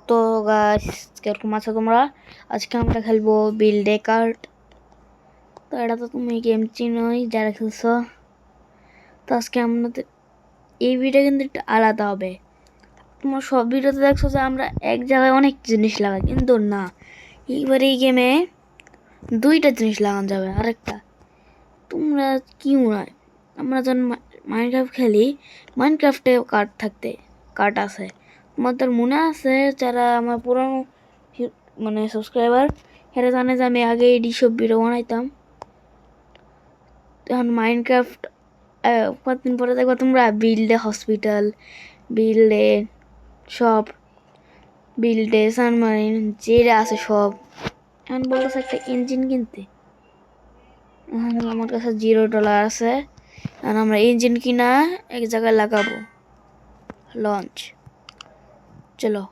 তো গাইস কিরকম আছো তোমরা? আজকে আমরা খেলবো বিল্ড এ কার্ট। তো এটা তো তুমি গেম চিনোই যারা খেলছো। তো আজকে আমাদের এই ভিডিও কিন্তু একটু আলাদা হবে। তোমরা সব ভিডিওতে দেখছো যে আমরা এক জায়গায় অনেক জিনিস লাগাই, কিন্তু না, এইবার এই গেমে দুইটা জিনিস লাগানো যাবে। আরেকটা তোমরা কি মনে হয়, আমরা যখন মাইনক্রাফট খেলি, মাইনক্রাফটে কার্ড আছে। তোমাদের মনে আছে যারা আমার পুরনো মানে সাবস্ক্রাইবার, এরা জানে যে আমি আগে এডি সব ভিডিও বানাইতাম। এখন মাইনক্রাফট কতদিন পরে দেখবো তোমরা বিল্ডে হসপিটাল, বিল্ডে সব, বিল্ডে সানমারিন যেটা আছে সব। এখন বলতেছে একটা ইঞ্জিন কিনতে, এখন আমার কাছে $0 আছে। আর আমরা ইঞ্জিন কিনা এক জায়গায় লাগাবো। লঞ্চ, চলো।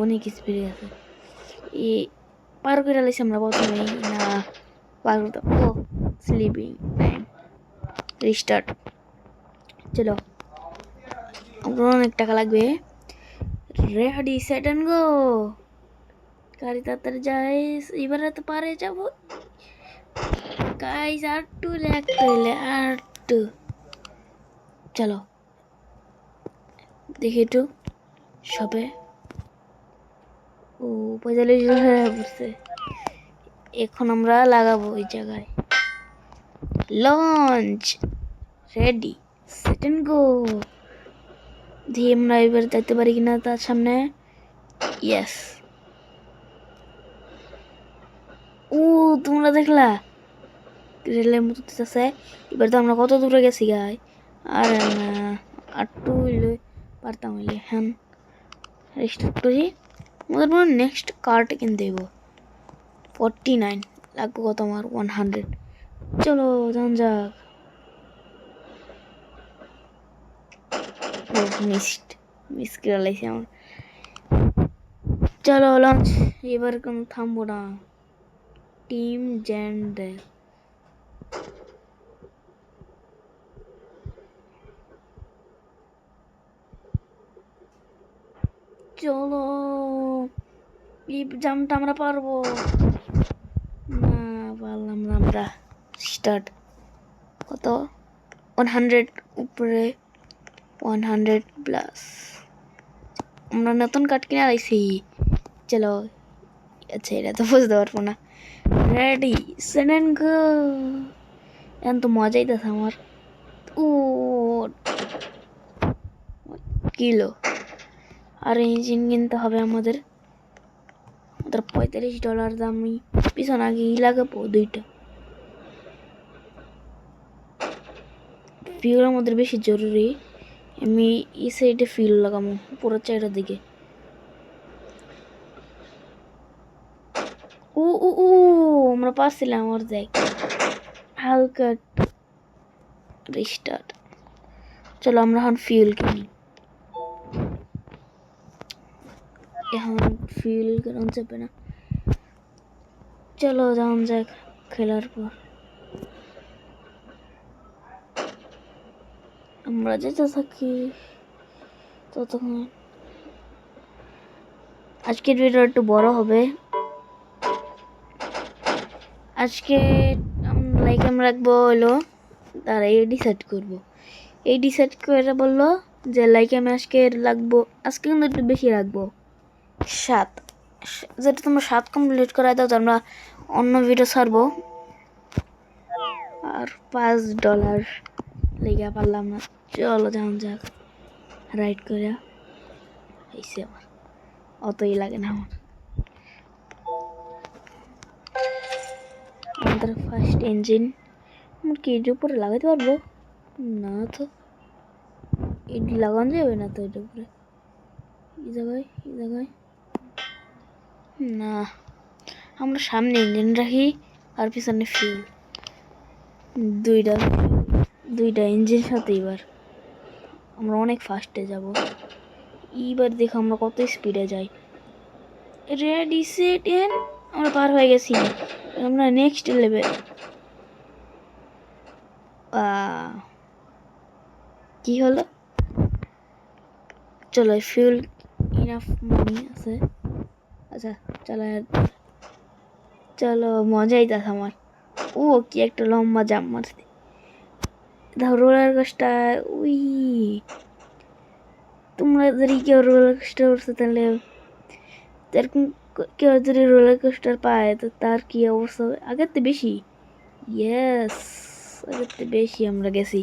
অনেক স্পিড আছে। এই পার করে লাইছি আমরা প্রথমেই না, পার করতে ও স্লিপিং টাইম রিস্টার্ট। চলো, আমার অনেক টাকা লাগবে। Ready set and go. গাড়ি তাড়াতাড়ি যাই, এবারে তো পারে যাবো গাইস। আর টু লাগতে হইলে আর টু। চলো দেখি একটু সবে। ও 45 হয়ে পড়ছে। এখন আমরা লাগাবো ওই জায়গায়। Launch, ready set and go. দিয়ে আমরা এবার যেতে পারি কিনা তার সামনে। ইয়েস। ও তোমরা দেখলা রেলের মতো আছে। এবার তো আমরা কত দূরে গেছি গাই। আর না, আর টু হইলে পারতাম হইলে। হ্যাঁ রেস্টার্ট করি। আমাদের মনে নেক্সট কার্ড কিনতে দেব। 49 লাগবে কত আমার 100। চলো যান যাক। মিস করে লাইছি আমার। চলো লঞ্চ, এবার কোনো থামবো না। টিম জেন্ড, চলো। এই জামটা আমরা পারবো না, পারলাম না আমরা। স্টার্ট কত 100 উপরে, 100 প্লাস। আমরা নতুন কাঠ কিনে আইছি। চলো, আচ্ছা এটা তো বুঝতে পারবো না। Ready set and go. এখন তো মজাই দেখে আমার। ও কিলো আর ইঞ্জিন কিনতে হবে আমাদের। আমাদের $45 দামি পিছন আগেই লাগাবো দুইটা। ফিউল আমাদের বেশি জরুরি। আমি এই সাইডে ফিউল লাগাবো পুরো চারিটার দিকে। ও ও ও আমরা পারছিলাম ওর দেখ হালকা রিস্টার্ট। চলো আমরা এখন ফিউল কিনি। এখন ফিউল কেন যাবে না। চলো যাওয়া যাক খেলার পর। আমরা যেতে থাকি ততক্ষণ। আজকের ভিডিও একটু বড় হবে। আজকে লাইক আমরা রাখবো হলো, তারা এই ডিসাইড করবো। এই ডিসাইড করে বললো যে লাইক আমি আজকে রাখবো, আজকে কিন্তু একটু বেশি রাখবো 7। যেটা তোমরা 7 কমপ্লিট করাই দাও তো আমরা অন্য ভিডিও ছাড়বো। আর $5 লেগে পারলাম না। চলো যাওয়া যাক রাইড করে। হয়েছে আমার, অতই লাগে না আমার। আমাদের ফার্স্ট ইঞ্জিন আমার কি এর উপরে লাগাইতে পারবো না? তো এটি লাগানো যাবে না তো এর উপরে। এই জায়গায় না, আমরা সামনে ইঞ্জিন রাখি আর পিছনে ফিউল। দুইটা দুইটা ইঞ্জিন সাথে এবার আমরা অনেক ফাস্টে যাব। এইবার দেখো আমরা কত স্পিডে যাই। রেডি সেট এন্ড, আমরা পার হয়ে গেছি। আমরা নেক্সট লেভেল। কি হলো? চলো ফিউল ইনাফ মানি আছে আচ্ছা চলো চলো মজাই দেখ আমার ও কি একটা লম্বা জাম্প মারছে দাও রোলার কোস্টার উই তোমরা যদি কেউ রোলার কোস্টার উঠছে তাহলে এরকম কেউ যদি রোলার কোস্টার পায় তো তার কি অবস্থা হবে আগের তো বেশি ইয়েস আগের তো বেশি আমরা গেছি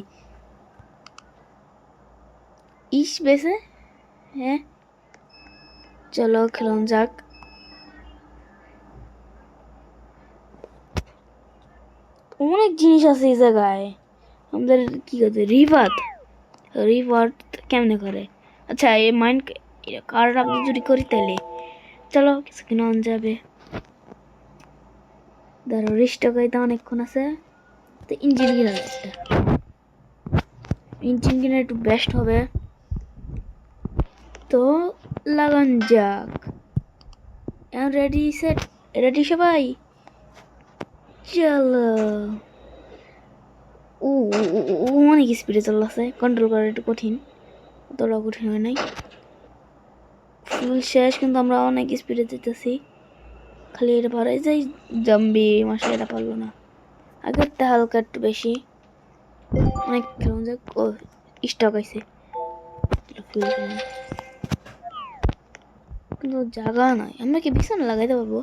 ইস বেছে হ্যাঁ চলো খেলুন যাক অনেক জিনিস আছে এই জায়গায় আমাদের কি করতে রিভার কেমনে করে আচ্ছা এই মাইন্ড কার আপনি যদি করি তাহলে চলো কিছু কিনা যাবে ধরো রিস্টক হইতে অনেকক্ষণ আছে তো ইঞ্জিন কিনা একটা ইঞ্জিন কিনা একটু বেস্ট হবে তো লাগান যাক রেডি সেট রেডি সবাই চলো ও অনেক স্পিডে চলছে কন্ট্রোল করা একটু কঠিন অতটা কঠিন হয় নাই ফুল শেষ কিন্তু আমরা অনেক স্পিডে যেতেছি খালি এটা পারে যাই জম্বি মাসে এটা পারলো না আগেরটা হালকা একটু বেশি অনেক খেলুন যাক ও স্টক আছে কিন্তু জায়গা নাই আমরা কি বিছানা লাগাইতে পারবো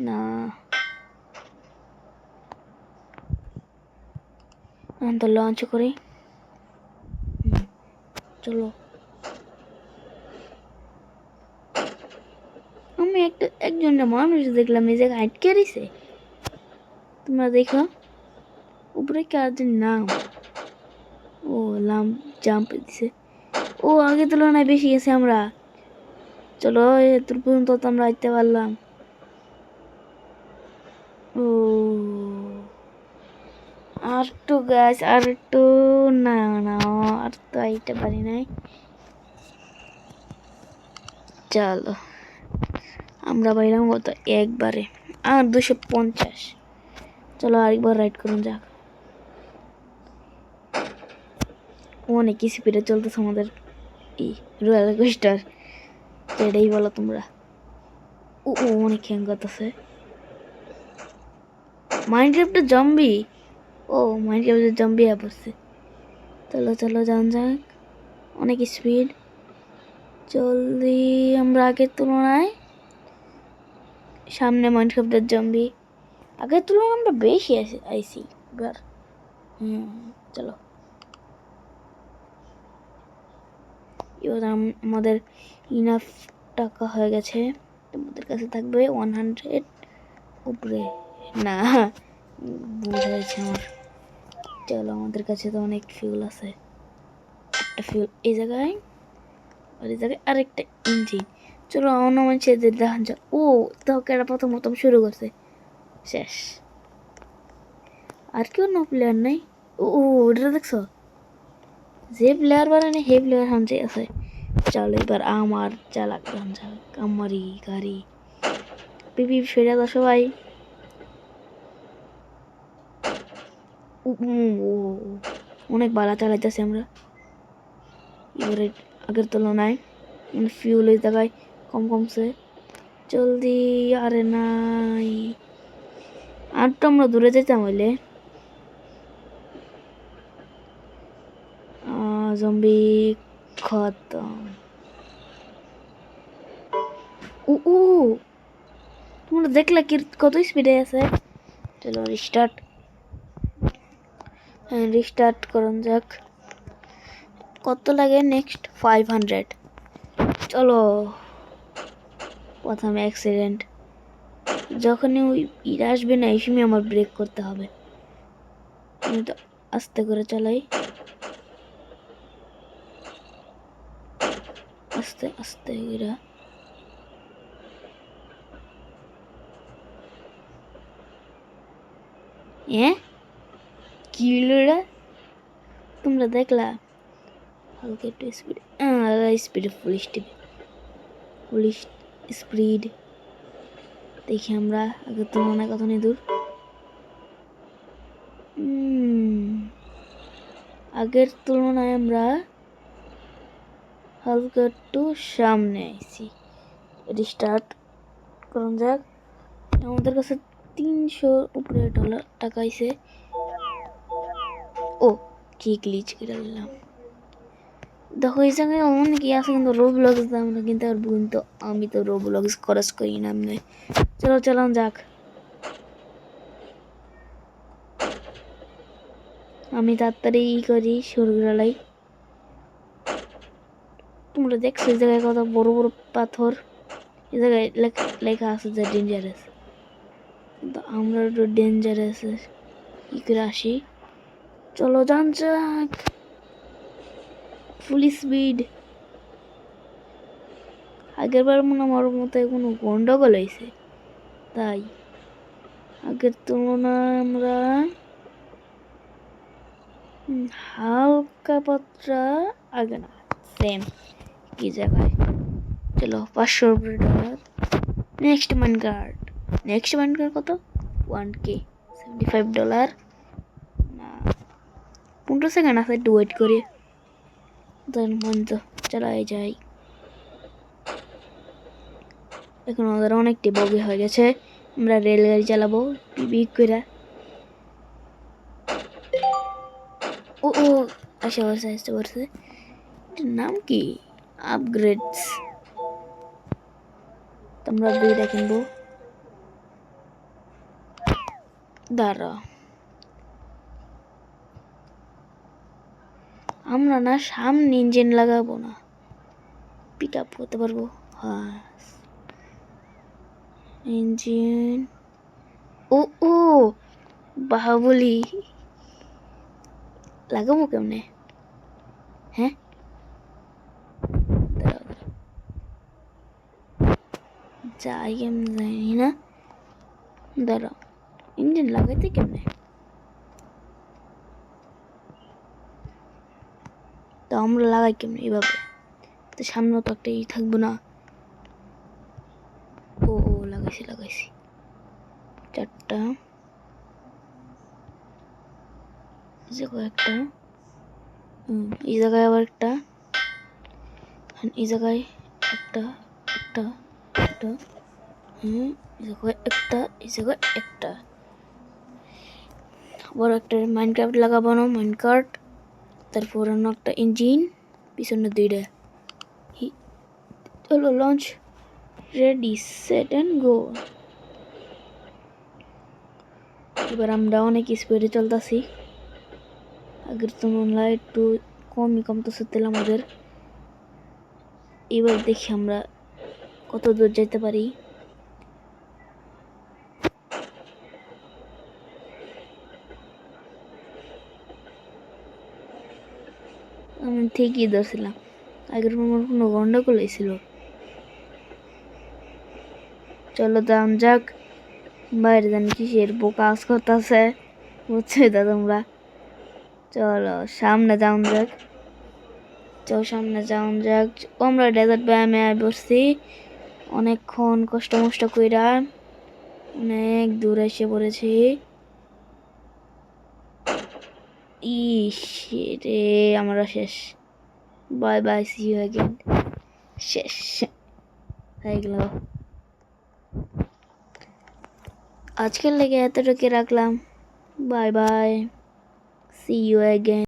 না তো লঞ্চ করি চলো আমি একজনের মানুষ দেখলাম এই জায়গায় আটকে রয়েছে তোমরা দেখো উপরে কার নাম ও লাম জাম্প দিছে ও আগে তুলনায় বেশি গেছে আমরা চলো এত পর্যন্ত তো আমরা আইতে পারলাম ও আর একটু গাছ আর একটু না না আর তো আইতে পারি নাই চলো আমরা পাইলাম কত একবারে আর 250 চলো আরেকবার রাইড করুন যাক অনেক স্পিডে চলতেছে আমাদের এই রোলার কোস্টার এটাই বলো তোমরা ও অনেক হ্যাং করতেছে মাইনক্রাফটের জম্বি ও মাইনক্রাফটের জম্বি পড়ছে চলো চলো যান যাক অনেক স্পিড জলদি আমরা আগের তুলনায় সামনে মাইনক্রাফটের জম্বি আগের তুলনায় আমরা বেশি আইছি এবার চলো এবার আমাদের ইনাফ টাকা হয়ে গেছে তোমাদের কাছে থাকবে 100 উপরে না ভুল হয়েছে আমার চলো আমাদের কাছে তো অনেক ফিউল আছে একটা ফিউল এই জায়গায় আর এই জায়গায় আরেকটা ইঞ্জিন চলো অন্য মানুষের দেখান যা ও তো কেটা প্রথম শুরু করছে শেষ আর কেউ না প্লেয়ার নাই ও ওটা দেখছো যে প্লেয়ার বানানে হে প্লেয়ার হানছে আছে চলো এবার আমার চালাক গান যাক আমারই গাড়ি পিপি সেটা তো সবাই অনেক বালা চালাইতেছি আমরা এবারে আগের তুলনায় ফিউল এই জায়গায় কমছে জলদি আরে নাই আর তো আমরা দূরে যেতাম হইলে জম্বি খতম ও তোমরা দেখলা কি কত স্পিডে আছে চলো রিস্টার্ট করুন যাক কত লাগে নেক্সট 500 চলো প্রথমে অ্যাক্সিডেন্ট যখনই ওই ইরা আসবে না এই সময় আমার ব্রেক করতে হবে আমি তো আস্তে করে চালাই আস্তে আস্তে ইরা কি হলো এটা তোমরা দেখলা হালকা একটু স্পিড ফুল স্পিড দেখি আমরা আগের তুলনায় কত নেই দূর আগের তুলনায় আমরা হালকা একটু সামনে আইছি। রিস্টার্ট করুন যাক। আমাদের কাছে 300 উপরে টাকা আইছে। ও কি গ্লিচ করে দিলাম। দেখো এই জায়গায় অনেক আছে কিন্তু রোবলক্স আমরা কিনতে পারবো, কিন্তু আমি তো রোবলক্স খরচ করি না এমনি। চলো চালান যাক। আমি তাড়াতাড়ি করি শুরু করালাই। তোমরা দেখছো এই জায়গায় কত বড় বড় পাথর, এই জায়গায় লেখা আছে যে ডেঞ্জারাস, কিন্তু আমরা একটু ডেঞ্জারাস কি করে আসি। চলো যান যাক ফুল স্পিড। আগের বার মনে আমার মতো কোনো গন্ডগোল হয়েছে, তাই আগের তুলনায় আমরা হালকা পাত্রা আগে না সেম কি জায়গায়। চলো 500 ডলার। নেক্সট মাইনকার্ট কত 1K 75 ডলার না 15 সেকেন্ড আছে, একটু ওয়েট করি চালাই যাই। এখন আমাদের অনেকটি বগি হয়ে গেছে, আমরা রেলগাড়ি চালাবো পিবি করে। ও ও আসতে পারছে। এটার নাম কি? আপগ্রেডস। তোমরা দুইটা কিনবো। দাঁড়া, আমরা না সামনে ইঞ্জিন লাগাবো না, পিক আপ করতে পারবো। হ্যাঁ ইঞ্জিন। ও ও বাহুবলি লাগাবো কেমনে? হ্যাঁ যাই কেমন জানি না, দাঁড়াও ইঞ্জিন লাগাইতে কেমনে? তো আমরা লাগাই কেমনে এভাবে? তো সামনেও তো একটা থাকবো না। ও লাগাইছি চারটা, একটা এই জায়গায় আবার একটা, এই জায়গায় একটা একটা একটা এই জায়গায় একটা, এই জায়গায় একটা, আবার একটা মাইনক্রাফট লাগাবো না মাইনকার্ট। তারপর অন্য একটা ইঞ্জিন, পিছনে দুইটা। চলো launch, ready set and go. এবার আমরা অনেক স্পিডে চলতেছি, আগের তুলনায় একটু কমতেছে তেল আমাদের। এবার দেখি আমরা কত দূর যেতে পারি। আমি ঠিকই ধরছিলাম, আগের আমার কোনো গন্ডগোল হয়েছিল। চলো যান যাক, বাইরে জানি কিসের কাজ করতেছে, বুঝছোই তো তোমরা। চলো সামনে যাওন যাক, আমরা ডেজার্ট ব্যায়ামে বসছি অনেকক্ষণ কষ্ট মষ্ট কইরা, অনেক দূর এসে পড়েছি। ইস রে আমরা শেষ, bye bye see you again. শেষ হয়ে গেল। আজকের লেগে এতটুকু রাখলাম, bye bye see you again.